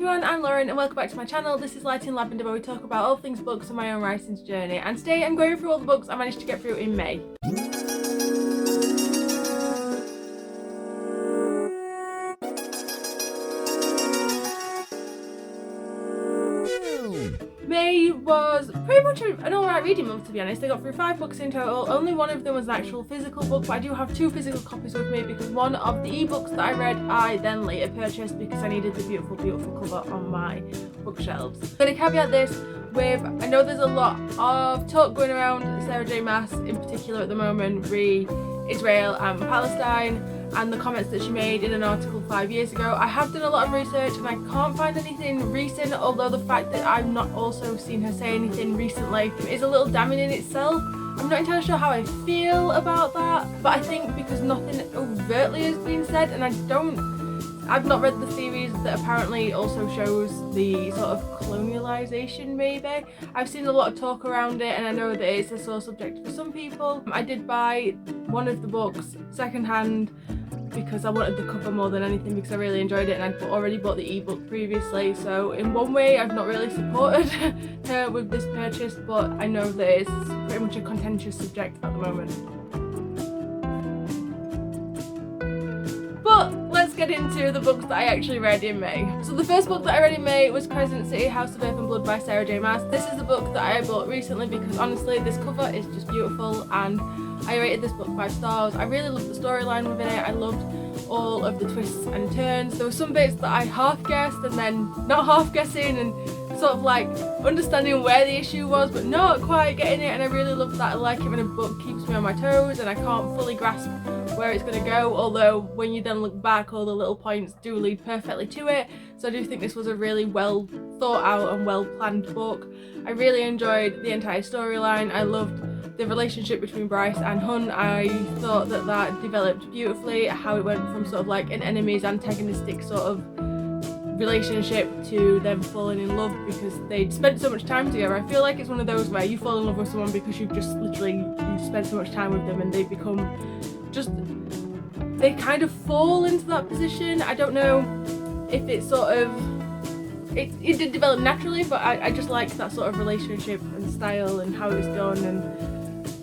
everyone, I'm Lauren and welcome back to my channel. This is Light in Lavender, where we talk about all things books on my own writing journey, and today I'm going through all the books I managed to get through in May. May was pretty much an alright reading month, to be honest. I got through 5 books in total. Only one of them was an actual physical book, but I do have 2 physical copies with me because one of the ebooks that I read I then later purchased because I needed the beautiful cover on my bookshelves. I'm going to caveat this with, I know there's a lot of talk going around Sarah J Maas in particular at the moment, re Israel and Palestine, and the comments that she made in an article 5 years ago. I have done a lot of research and I can't find anything recent, although the fact that I've not also seen her say anything recently is a little damning in itself. I'm not entirely sure how I feel about that, but I think because nothing overtly has been said, and I've not read the series that apparently also shows the sort of colonialization maybe. I've seen a lot of talk around it and I know that it's a sore subject for some people. I did buy one of the books secondhand because I wanted the cover more than anything because I really enjoyed it, and I'd already bought the ebook previously, so in one way I've not really supported her with this purchase, but I know that it's pretty much a contentious subject at the moment. But let's get into the books that I actually read in May. So the first book that I read in May was Crescent City, House of Earth and Blood by Sarah J Maas. This is a book that I bought recently because honestly this cover is just beautiful and I rated this book 5 stars. I really loved the storyline within it. I loved all of the twists and turns. There were some bits that I half guessed and then not half guessing and sort of like understanding where the issue was but not quite getting it, and I really love that. I like it when a book keeps me on my toes and I can't fully grasp where it's going to go, although when you then look back all the little points do lead perfectly to it. So I do think this was a really well thought out and well planned book. I really enjoyed the entire storyline. I loved the relationship between Bryce and Hun. I thought that that developed beautifully, how it went from sort of like an enemies antagonistic sort of relationship to them falling in love because they'd spent so much time together. I feel like it's one of those where you fall in love with someone because you've just literally you spent so much time with them and they become just, they kind of fall into that position. I don't know if it's sort of, it did develop naturally, but I just liked that sort of relationship and style and how it was done, and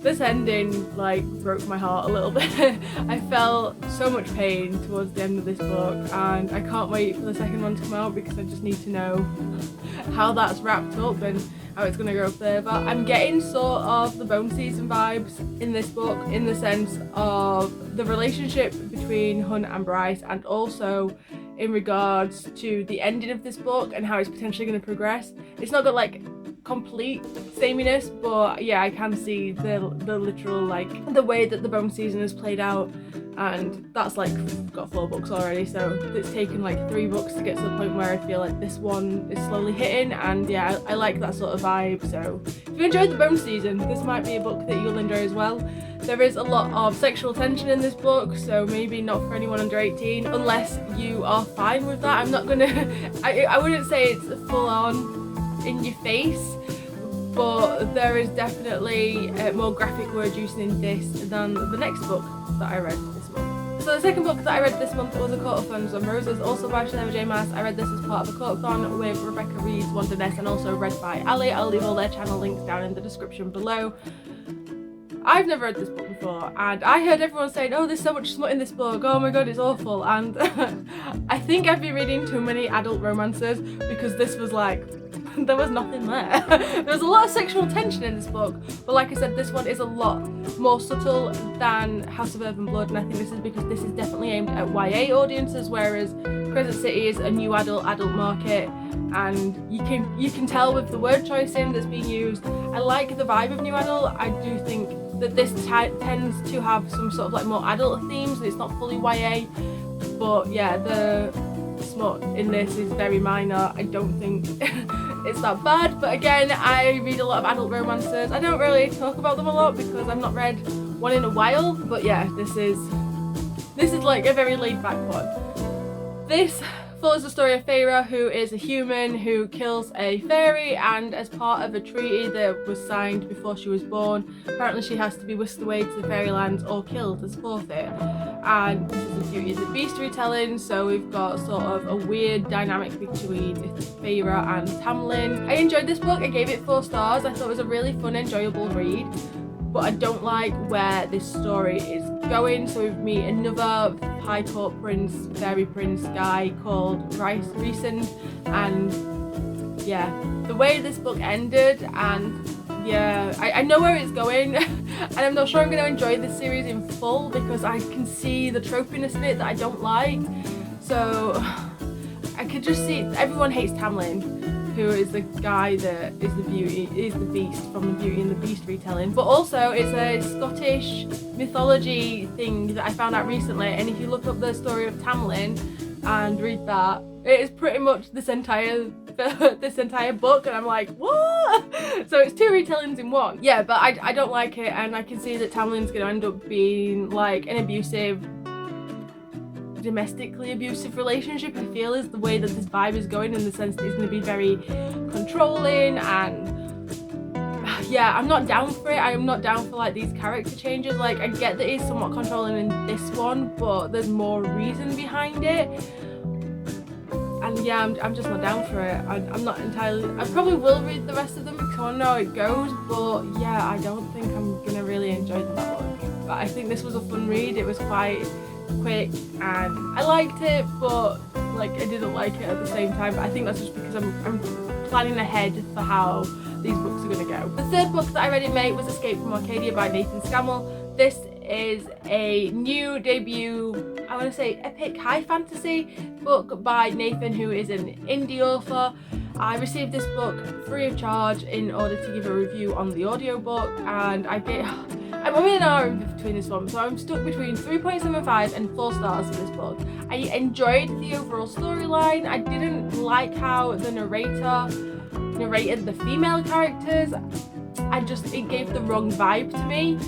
this ending like broke my heart a little bit. I felt so much pain towards the end of this book and I can't wait for the second one to come out because I just need to know how that's wrapped up and how it's going to go further. I'm getting sort of the Bone Season vibes in this book, in the sense of the relationship between Hun and Bryce, and also in regards to the ending of this book and how it's potentially going to progress. It's not got like complete sameness, but yeah, I can see the literal like the way that the Bone Season has played out, and that's like got 4 books already, so it's taken like 3 books to get to the point where I feel like this one is slowly hitting, and yeah, I like that sort of vibe. So if you enjoyed the Bone Season, this might be a book that you'll enjoy as well. There is a lot of sexual tension in this book, so maybe not for anyone under 18 unless you are fine with that. I'm not gonna I wouldn't say it's full on in your face, but there is definitely more graphic word using in this than the next book that I read this month. So the second book that I read this month was A Court of Thorns and Roses, also by Sarah J Maas. I read this as part of A Court-a-thon with Rebecca Reed's Wonderness and also read by Ali. I'll leave all their channel links down in the description below. I've never read this book before and I heard everyone saying, oh, there's so much smut in this book, oh my god, it's awful, and I think I've been reading too many adult romances because this was like, there was nothing there. There was a lot of sexual tension in this book, but like I said, this one is a lot more subtle than House of Earth and Blood, and I think this is because this is definitely aimed at YA audiences, whereas Crescent City is a new adult market, and you can tell with the word choicing that's being used. I like the vibe of new adult. I do think that this tends to have some sort of like more adult themes, and it's not fully YA, but yeah, the smut in this is very minor. I don't think it's that bad, but again, I read a lot of adult romances. I don't really talk about them a lot because I've not read one in a while, but yeah, this is like a very laid back one. This follows the story of Feyre, who is a human who kills a fairy, and as part of a treaty that was signed before she was born, apparently she has to be whisked away to the fairylands or killed as forfeit. And this is the Beauty and the Beast retelling, so we've got sort of a weird dynamic between Feyre and Tamlin. I enjoyed this book. I gave it 4 stars. I thought it was a really fun, enjoyable read, but I don't like where this story is going. So we meet another High Court Prince, Fairy Prince guy called Rhysand, and yeah, the way this book ended, and yeah, I know where it's going and I'm not sure I'm going to enjoy this series in full because I can see the tropiness of it that I don't like. So I could just see everyone hates Tamlin, who is the guy that is the beast from the Beauty and the Beast retelling. But also it's a Scottish mythology thing that I found out recently, and if you look up the story of Tamlin and read that, it is pretty much this entire book, and I'm like, what? So it's 2 retellings in one. Yeah, but I don't like it, and I can see that Tamlin's gonna end up being like an abusive, domestically abusive relationship. I feel is the way that this vibe is going, in the sense that he's going to be very controlling, and yeah, I'm not down for it. I am not down for like these character changes. Like, I get that he's somewhat controlling in this one, but there's more reason behind it, and yeah, I'm just not down for it. I'm not entirely. I probably will read the rest of them because I want to know how it goes, but yeah, I don't think I'm gonna really enjoy them that much. But I think this was a fun read. It was quite quick and I liked it, but like I didn't like it at the same time. But I think that's just because I'm planning ahead for how these books are going to go. The 3rd book that I read in May was Escape from Arcadia by Nathan Scammell. This is a new debut, I want to say epic high fantasy book by Nathan, who is an indie author. I received this book free of charge in order to give a review on the audiobook, and I'm only an hour in between this one, so I'm stuck between 3.75 and 4 stars for this book. I enjoyed the overall storyline. I didn't like how the narrator narrated the female characters. It gave the wrong vibe to me,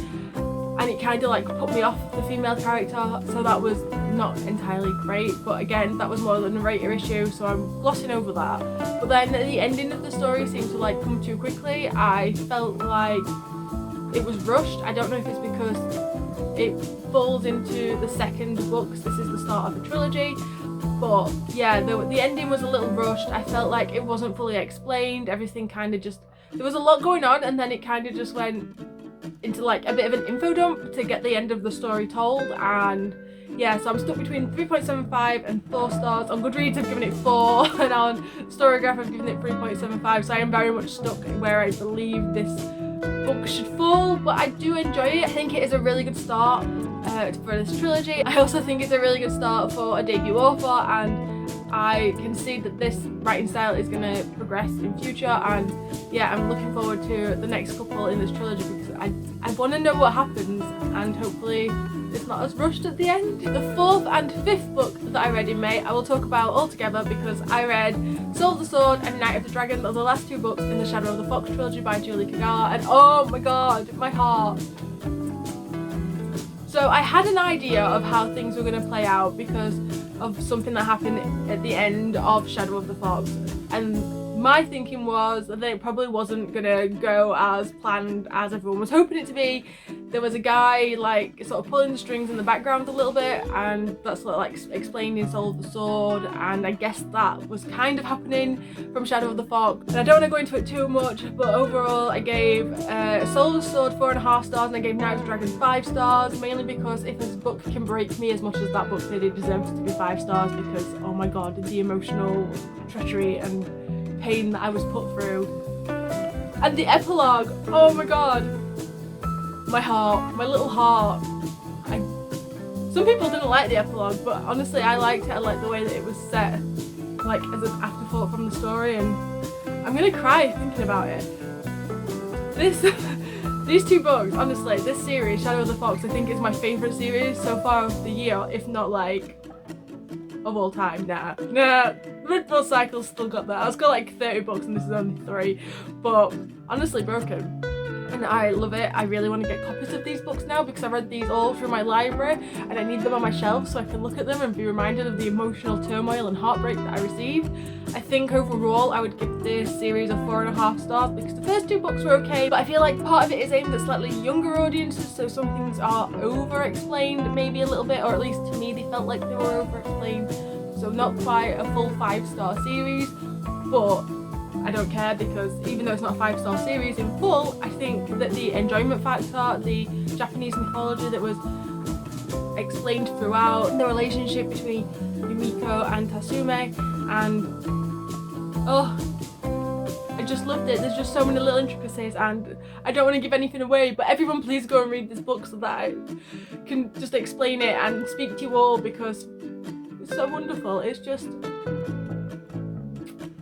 and it kind of like put me off the female character, so that was not entirely great. But again, that was more of the narrator issue, so I'm glossing over that. But then the ending of the story seemed to like come too quickly. I felt like it was rushed. I don't know if it's because it falls into the 2nd book, this is the start of a trilogy, but yeah, the ending was a little rushed. I felt like it wasn't fully explained. Everything kind of just, there was a lot going on, and then it kind of just went into like a bit of an info dump to get the end of the story told. And yeah, so I'm stuck between 3.75 and 4 stars. On Goodreads I've given it 4 and on Storygraph I've given it 3.75, so I am very much stuck where I believe this book should fall, but I do enjoy it. I think it is a really good start for this trilogy. I also think it's a really good start for a debut author, and I can see that this writing style is going to progress in future, and yeah, I'm looking forward to the next couple in this trilogy because I want to know what happens, and hopefully it's not as rushed at the end. The 4th and 5th book that I read in May I will talk about all together, because I read Soul of the Sword and Night of the Dragon. They're the last 2 books in the Shadow of the Fox trilogy by Julie Kagala, and oh my god, my heart. So I had an idea of how things were going to play out because of something that happened at the end of Shadow of the Fox, and my thinking was that it probably wasn't gonna go as planned as everyone was hoping it to be. There was a guy like sort of pulling the strings in the background a little bit, and that's sort of like explained in Soul of the Sword, and I guess that was kind of happening from Shadow of the Fox. And I don't want to go into it too much, but overall I gave Soul of the Sword 4.5 stars, and I gave Night of the Dragon 5 stars, mainly because if this book can break me as much as that book did, it deserves to be 5 stars, because oh my god, the emotional treachery and pain that I was put through. And the epilogue, oh my god, my heart, my little heart. Some people didn't like the epilogue, but honestly I liked it. I liked the way that it was set, like as an afterthought from the story, and I'm gonna cry thinking about it. These 2 books, honestly, this series, Shadow of the Fox, I think is my favourite series so far of the year, if not like of all time. Nah, Red Bull Cycle's still got that. I've got like 30 books and this is only 3, but honestly broken. and I love it. I really want to get copies of these books now because I read these all through my library and I need them on my shelf so I can look at them and be reminded of the emotional turmoil and heartbreak that I received. I think overall I would give this series a 4.5 stars because the first 2 books were okay, but I feel like part of it is aimed at slightly younger audiences, so some things are over-explained maybe a little bit, or at least to me they felt like they were over-explained, so not quite a full 5-star series. But I don't care because even though it's not a 5-star series in full, I think that the enjoyment factor, the Japanese mythology that was explained throughout, the relationship between Yumiko and Tasume, and I just loved it. There's just so many little intricacies, and I don't want to give anything away, but everyone please go and read this book so that I can just explain it and speak to you all because it's so wonderful. It's just,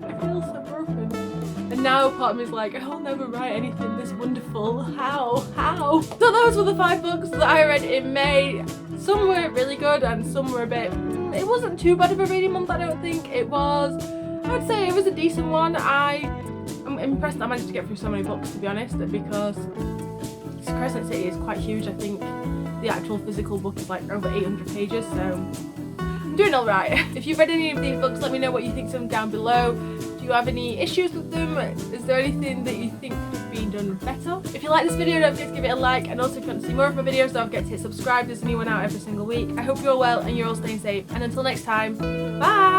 I feel so broken. And now part of me is like, I'll never write anything this wonderful. How? So those were the 5 books that I read in May. Some were really good and some were a bit, it wasn't too bad of a reading month, I don't think. It was, I'd say it was a decent one. I'm impressed that I managed to get through so many books, to be honest, because Crescent City is quite huge. I think the actual physical book is like over 800 pages, so I'm doing alright. If you've read any of these books, let me know what you think of them down below. Do you have any issues with them? Is there anything that you think could have been done better? If you like this video, don't forget to give it a like, and also if you want to see more of my videos, don't forget to hit subscribe. There's a new one out every single week. I hope you're all well and you're all staying safe, and until next time, bye!